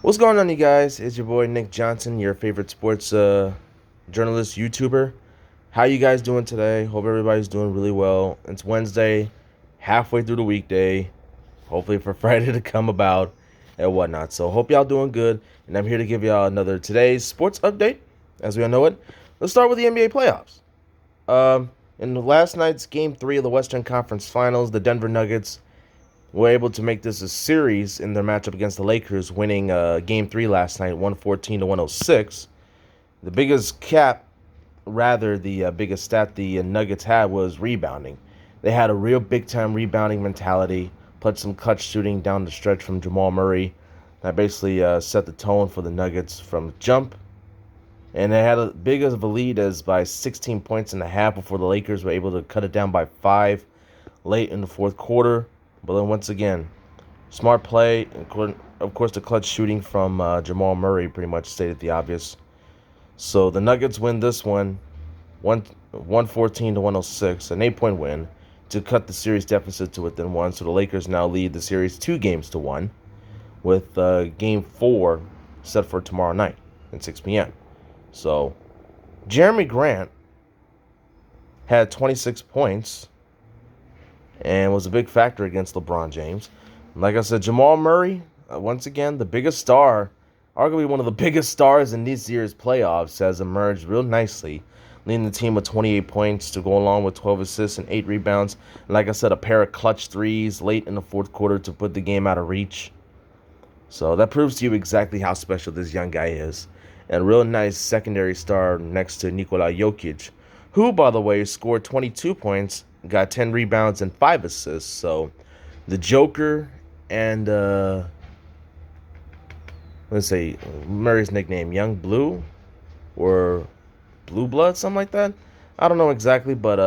What's going on, you guys? It's your boy Nick Johnson, your favorite sports journalist, YouTuber. How you guys doing today? Hope everybody's doing really well. It's Wednesday, halfway through the weekday. Hopefully for Friday to come about and whatnot. So hope y'all doing good, and I'm here to give y'all another today's sports update, as we all know it. Let's start with the NBA playoffs. In last night's Game 3 of the Western Conference Finals, the Denver Nuggets were able to make this a series in their matchup against the Lakers, winning Game 3 last night, 114 to 106. The biggest biggest stat the Nuggets had was rebounding. They had a real big time rebounding mentality, put some clutch shooting down the stretch from Jamal Murray. That basically set the tone for the Nuggets from jump. And they had a big of a lead as by 16 points and a half before the Lakers were able to cut it down by 5 late in the fourth quarter. But then once again, smart play, of course, the clutch shooting from Jamal Murray pretty much stated the obvious. So the Nuggets win this one, 114 to 106, an 8-point win to cut the series deficit to within one. So the Lakers now lead the series 2 games to 1, with Game 4 set for tomorrow night at 6 p.m. So Jeremy Grant had 26 points and was a big factor against LeBron James. Like I said, Jamal Murray, once again, the biggest star, arguably one of the biggest stars in this year's playoffs, has emerged real nicely, leading the team with 28 points to go along with 12 assists and 8 rebounds. And like I said, a pair of clutch threes late in the fourth quarter to put the game out of reach. So that proves to you exactly how special this young guy is. And a real nice secondary star next to Nikola Jokic, who, by the way, scored 22 points, got 10 rebounds, and 5 assists. So the Joker and, let's say, Murray's nickname, Young Blue or Blue Blood, something like that. I don't know exactly, but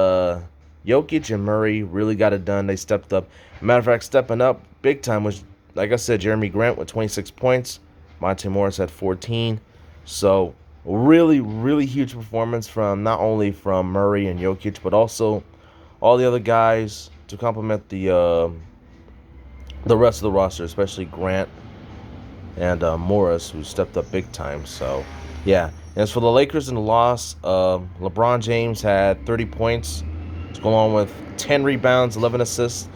Jokic and Murray really got it done. They stepped up. Matter of fact, stepping up big time was, like I said, Jeremy Grant with 26 points. Monte Morris had 14. So really, really huge performance from not only from Murray and Jokic, but also all the other guys to complement the rest of the roster, especially Grant and Morris, who stepped up big time. So yeah. And as for the Lakers in the loss, LeBron James had 30 points to go along with 10 rebounds, 11 assists,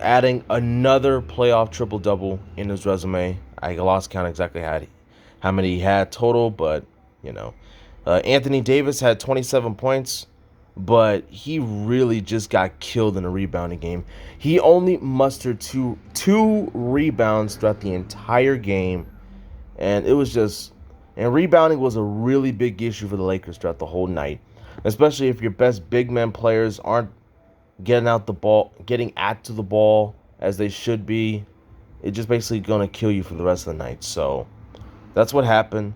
adding another playoff triple-double in his resume. I lost count exactly how many he had total, but, you know. Anthony Davis had 27 points, but he really just got killed in a rebounding game. He only mustered two rebounds throughout the entire game, and it was just... And rebounding was a really big issue for the Lakers throughout the whole night, especially if your best big man players aren't getting at to the ball as they should be. It's just basically going to kill you for the rest of the night. So that's what happened.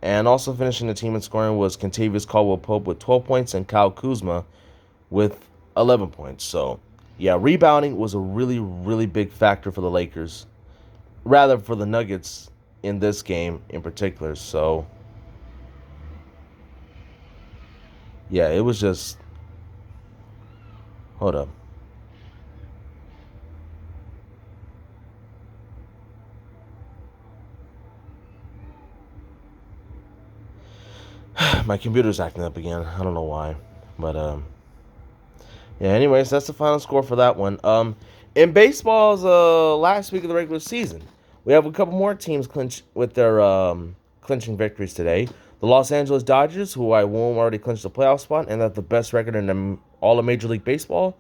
And also finishing the team in scoring was Kentavious Caldwell-Pope with 12 points and Kyle Kuzma with 11 points. So, yeah, rebounding was a really, really big factor for the Lakers. Rather, for the Nuggets in this game in particular. So, yeah, it was just... Hold up. My computer's acting up again. I don't know why. But, yeah, anyways, that's the final score for that one. In baseball's last week of the regular season, we have a couple more teams clinch with their clinching victories today. The Los Angeles Dodgers, who I won, already clinched the playoff spot and have the best record in all of Major League Baseball,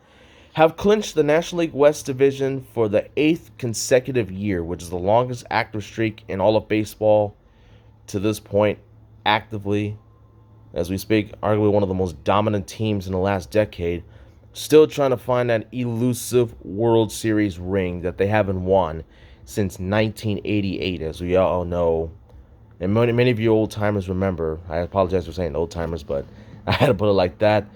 have clinched the National League West Division for the 8th consecutive year, which is the longest active streak in all of baseball to this point, actively. As we speak, arguably one of the most dominant teams in the last decade, still trying to find that elusive World Series ring that they haven't won since 1988, as we all know. And many of you old-timers remember. I apologize for saying old-timers, but I had to put it like that.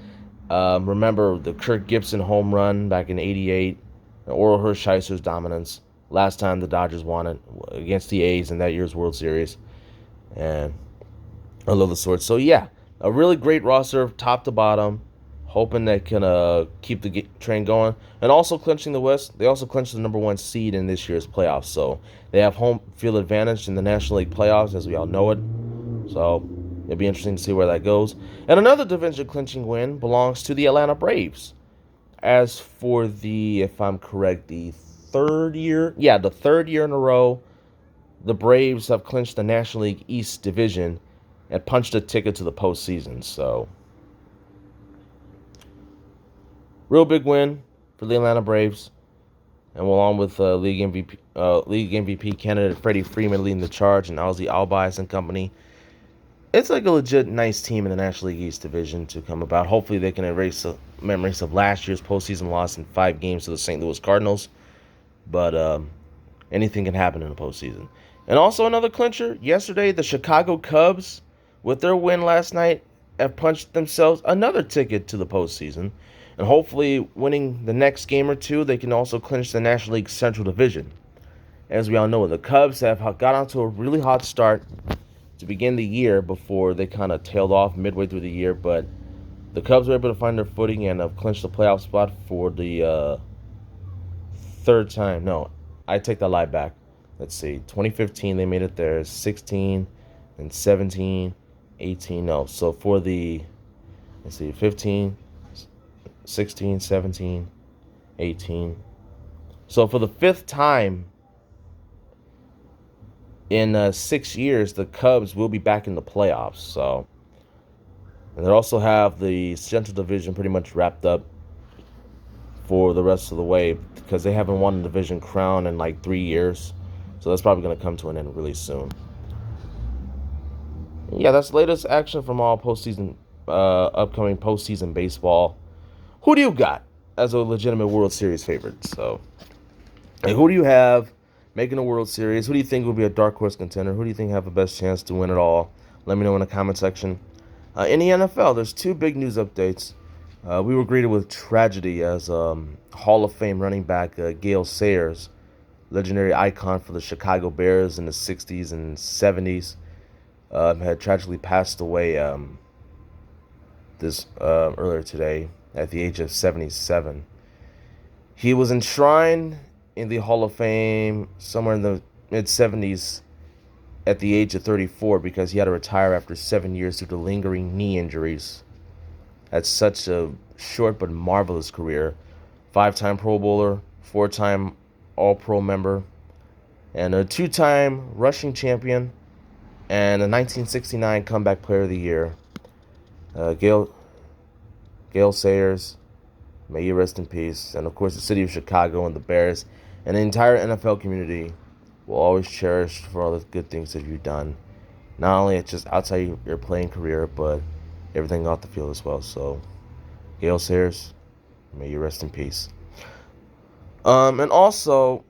Remember the Kirk Gibson home run back in 88, Oral Hershiser's dominance. Last time the Dodgers won it against the A's in that year's World Series. And I love the sort. So, yeah, a really great roster top to bottom. hoping they can keep the train going. And also clinching the West, they also clinched the number one seed in this year's playoffs. So they have home field advantage in the National League playoffs, as we all know it. So it'll be interesting to see where that goes. And another division clinching win belongs to the Atlanta Braves. As for the, if I'm correct, the third year in a row, the Braves have clinched the National League East division and punched a ticket to the postseason. So, real big win for the Atlanta Braves, and along with league MVP candidate Freddie Freeman leading the charge, and Ozzie Albies and company. It's like a legit nice team in the National League East division to come about. Hopefully, they can erase the memories of last year's postseason loss in 5 games to the St. Louis Cardinals. But anything can happen in the postseason. And also another clincher. Yesterday, the Chicago Cubs, with their win last night, have punched themselves another ticket to the postseason. And hopefully, winning the next game or two, they can also clinch the National League Central Division. As we all know, the Cubs have got onto a really hot start to begin the year before they kind of tailed off midway through the year. But the Cubs were able to find their footing and have clinched the playoff spot for the third time. No, I take that lie back. Let's see. 2015, they made it there. 16 and 17, 18. No, so for the, let's see, 15, 16, 17, 18. So for the 5th time in 6 years, the Cubs will be back in the playoffs. So, and they also have the Central Division pretty much wrapped up for the rest of the way because they haven't won the division crown in like 3 years. So that's probably going to come to an end really soon. Yeah, that's the latest action from all upcoming postseason baseball. Who do you got as a legitimate World Series favorite? So, and who do you have making a World Series? Who do you think will be a dark horse contender? Who do you think have the best chance to win it all? Let me know in the comment section. In the NFL, there's 2 big news updates. We were greeted with tragedy as Hall of Fame running back Gale Sayers, legendary icon for the Chicago Bears in the 60s and 70s, had tragically passed away earlier today at the age of 77. He was enshrined in the Hall of Fame somewhere in the mid-70s at the age of 34 because he had to retire after 7 years due to lingering knee injuries. Had such a short but marvelous career. 5-time Pro Bowler, 4-time All-Pro member, and a 2-time rushing champion, and a 1969 Comeback Player of the Year. Gale Sayers, may you rest in peace. And of course, the city of Chicago and the Bears and the entire NFL community will always cherish for all the good things that you've done. Not only just outside your playing career, but everything off the field as well. So, Gale Sayers, may you rest in peace. And also,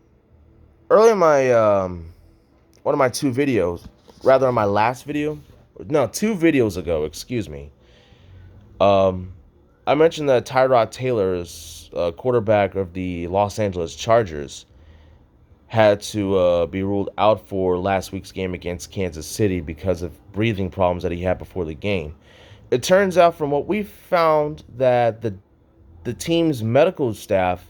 earlier in my one of my 2 videos, rather on my last video, no, 2 videos ago, excuse me. I mentioned that Tyrod Taylor's quarterback of the Los Angeles Chargers had to be ruled out for last week's game against Kansas City because of breathing problems that he had before the game. It turns out, from what we found, that the team's medical staff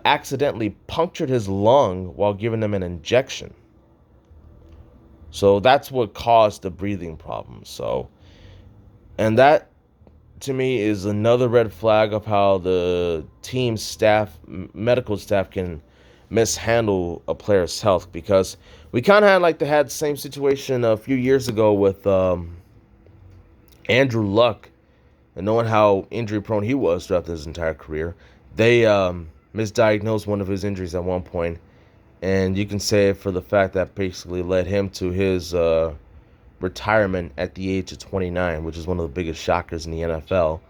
accidentally punctured his lung while giving him an injection. So that's what caused the breathing problem. So, and that, to me, is another red flag of how the team's staff, medical staff, can mishandle a player's health, because we kind of had the same situation a few years ago with Andrew Luck, and knowing how injury prone he was throughout his entire career. They misdiagnosed one of his injuries at one point, and you can say it for the fact that basically led him to his retirement at the age of 29, which is one of the biggest shockers in the NFL.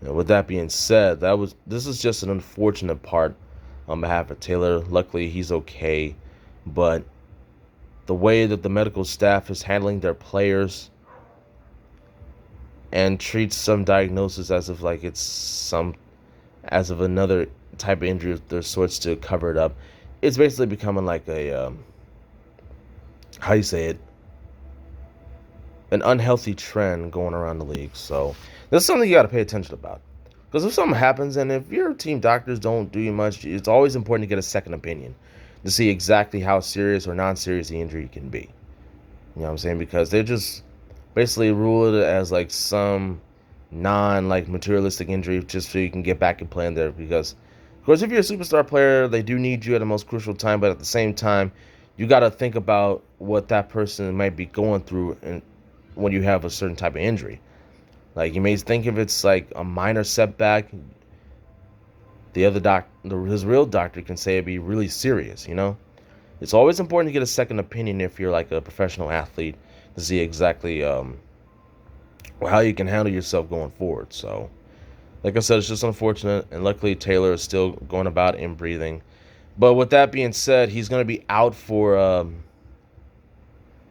With that being said, this is just an unfortunate part on behalf of Taylor. Luckily, he's okay, but the way that the medical staff is handling their players and treats some diagnosis as if like it's as of another type of injury of their sorts to cover it up, it's basically becoming like a how you say it, an unhealthy trend going around the league. So this is something you got to pay attention about. Because if something happens, and if your team doctors don't do you much, it's always important to get a second opinion to see exactly how serious or non-serious the injury can be. You know what I'm saying? Because they just basically rule it as like some non materialistic injury just so you can get back and play in there. Because of course, if you're a superstar player, they do need you at the most crucial time. But at the same time, you got to think about what that person might be going through, and when you have a certain type of injury. Like you may think if it's like a minor setback, the other his real doctor can say it'd be really serious. It's always important to get a second opinion if you're like a professional athlete to see exactly how you can handle yourself going forward. So, like I said, it's just unfortunate, and luckily Taylor is still going about and breathing. But with that being said, he's going to be out for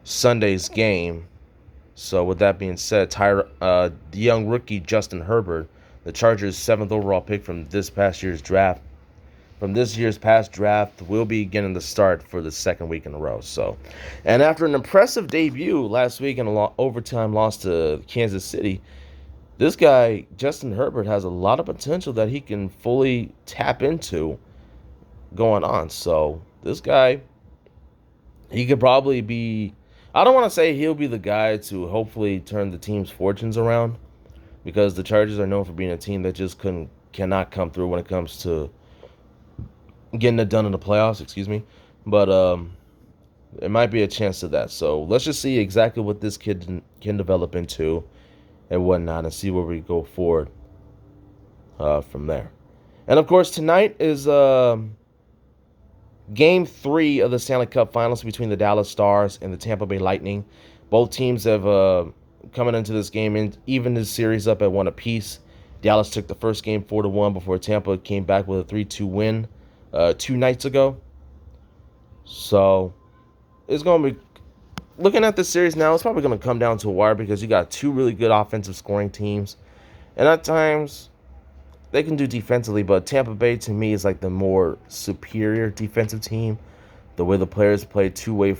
Sunday's game. So with that being said, the young rookie Justin Herbert, the Chargers' 7th overall pick from this year's past draft, will be getting the start for the second week in a row. So, and after an impressive debut last week in an overtime loss to Kansas City, this guy Justin Herbert has a lot of potential that he can fully tap into going on. So this guy, he could probably be. I don't want to say he'll be the guy to hopefully turn the team's fortunes around, because the Chargers are known for being a team that just cannot come through when it comes to getting it done in the playoffs. Excuse me, but it might be a chance to that. So let's just see exactly what this kid can develop into and whatnot, and see where we go forward from there. And of course, tonight is Game 3 of the Stanley Cup Finals between the Dallas Stars and the Tampa Bay Lightning. Both teams have coming into this game and even this series up at 1 apiece. Dallas took the first game 4-1 before Tampa came back with a 3-2 win 2 nights ago. So it's going to be, looking at this series now, it's probably going to come down to a wire, because you got two really good offensive scoring teams. And at times, they can do defensively, but Tampa Bay, to me, is like the more superior defensive team. The way the players play two-way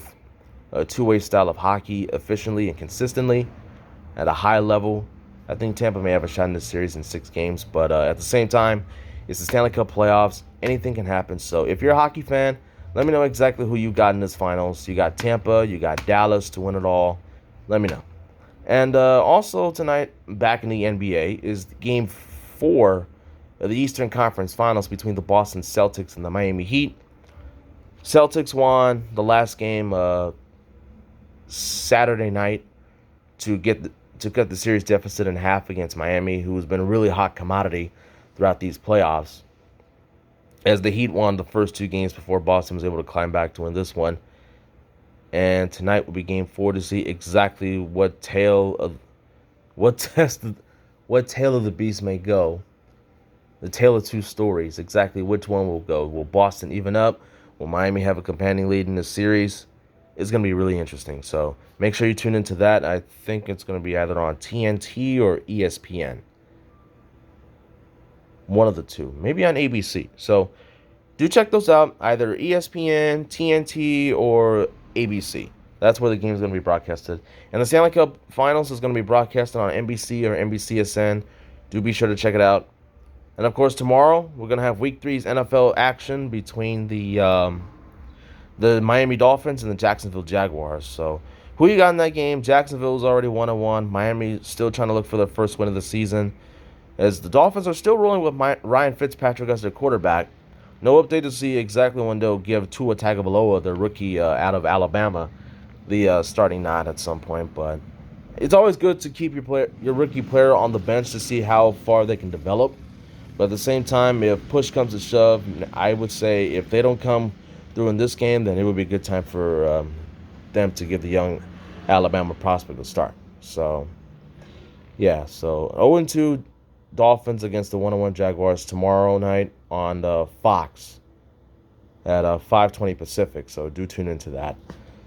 style of hockey efficiently and consistently at a high level. I think Tampa may have a shot in this series in 6 games, but at the same time, it's the Stanley Cup playoffs. Anything can happen. So if you're a hockey fan, let me know exactly who you got in this finals. You got Tampa, you got Dallas to win it all. Let me know. And also tonight, back in the NBA, is Game 4 of the Eastern Conference Finals between the Boston Celtics and the Miami Heat. Celtics won the last game Saturday night to cut the series deficit in half against Miami, who has been a really hot commodity throughout these playoffs, as the Heat won the first 2 games before Boston was able to climb back to win this one. And tonight will be Game 4 to see exactly what tail of the beast may go. The tale of 2 stories, exactly which one will go. Will Boston even up? Will Miami have a companion lead in this series? It's going to be really interesting. So make sure you tune into that. I think it's going to be either on TNT or ESPN. One of the two. Maybe on ABC. So do check those out. Either ESPN, TNT, or ABC. That's where the game is going to be broadcasted. And the Stanley Cup Finals is going to be broadcasted on NBC or NBCSN. Do be sure to check it out. And of course, tomorrow we're gonna have Week 3's NFL action between the Miami Dolphins and the Jacksonville Jaguars. So, who you got in that game? Jacksonville's already 1-1. Miami still trying to look for their first win of the season, as the Dolphins are still rolling with Ryan Fitzpatrick as their quarterback. No update to see exactly when they'll give Tua Tagovailoa, the rookie out of Alabama, the starting nod at some point. But it's always good to keep your rookie player on the bench to see how far they can develop. But at the same time, if push comes to shove, I would say if they don't come through in this game, then it would be a good time for them to give the young Alabama prospect a start. So, yeah. So 0-2 Dolphins against the 1-1 Jaguars tomorrow night on Fox at 5:20 Pacific. So do tune into that.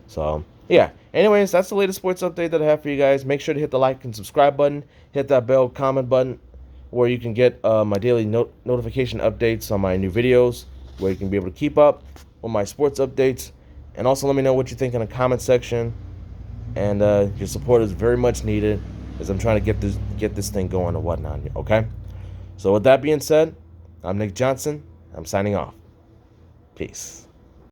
So, yeah. Anyways, that's the latest sports update that I have for you guys. Make sure to hit the like and subscribe button. Hit that bell comment button, where you can get my daily notification updates on my new videos, where you can be able to keep up with my sports updates. And also let me know what you think in the comment section. and your support is very much needed as I'm trying to get this thing going and whatnot. Okay. So with that being said, I'm Nick Johnson. I'm signing off. Peace.